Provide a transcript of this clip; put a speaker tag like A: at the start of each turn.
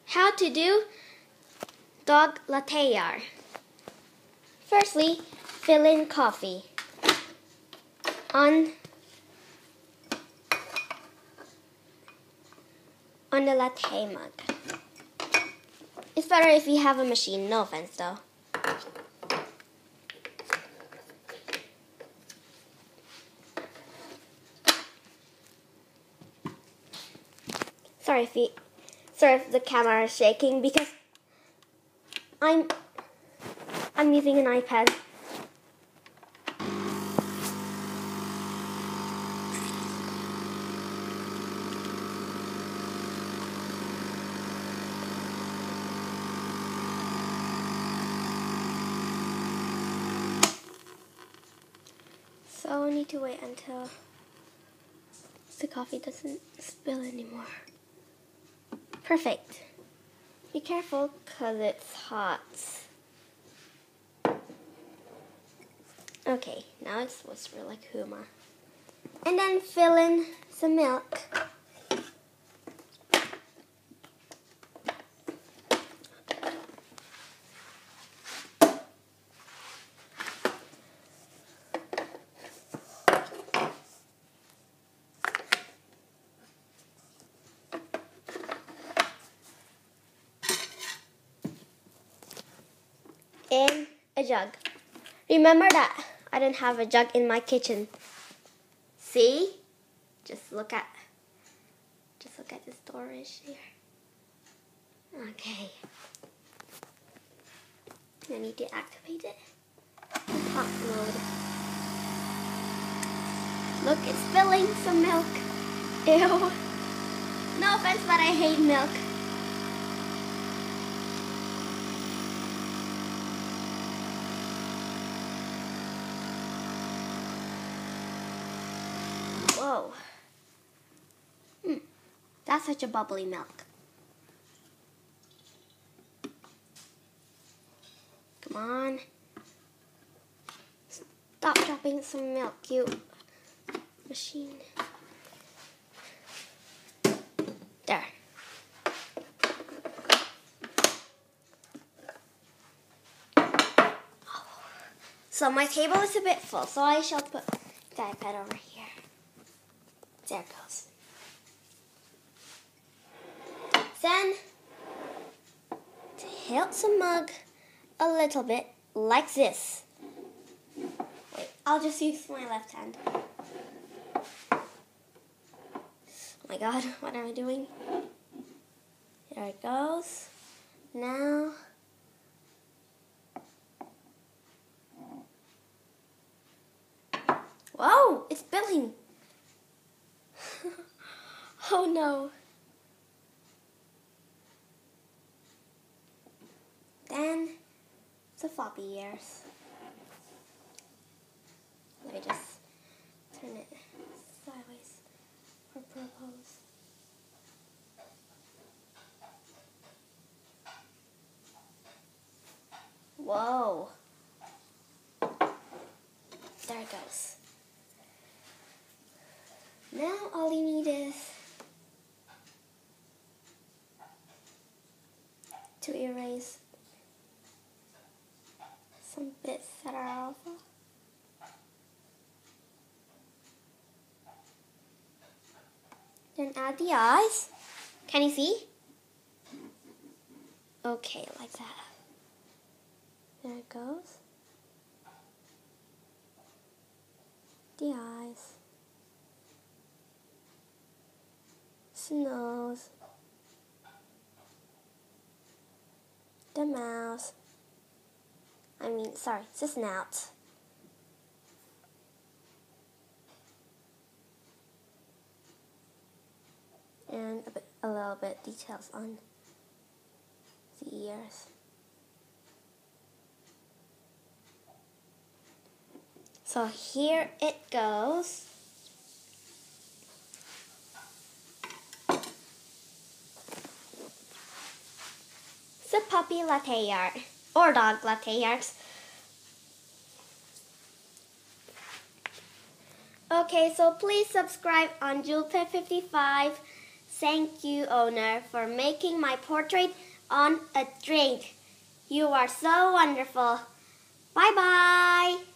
A: How to do dog latte art. Firstly, fill in coffee on the latte mug. It's better if you have a machine, no offense though. Sorry if the camera is shaking because I'm using an iPad. So I need to wait until the coffee doesn't spill anymore. Perfect. Be careful because it's hot. Okay, now it's supposed to be like Huma. And then fill in some milk. In a jug. Remember that I didn't have a jug in my kitchen. See? Just look at the storage here. Okay. I need to activate it. Hot mode. Look, it's spilling some milk. Ew. No offense, but I hate milk. Whoa. That's such a bubbly milk. Come on. Stop dropping some milk, you machine. There. So my table is a bit full, so I shall put the iPad over here. There it goes. Then, tilt the mug a little bit like this. Wait, I'll just use my left hand. Oh my god, what am I doing? There it goes. Now, whoa, it's spilling. Oh no. Then the floppy ears. Let me just turn it sideways for purpose. Whoa. There it goes. Now all you need is to erase some bits that are off. Then add the eyes. Can you see? Okay, like that. There it goes. The eyes. Nose. The mouth. It's a snout. And a little bit details on the ears. So here it goes. The puppy latte art or dog latte art. Okay, so please subscribe on JewelPet55. Thank you, owner, for making my portrait on a drink. You are so wonderful. Bye-bye.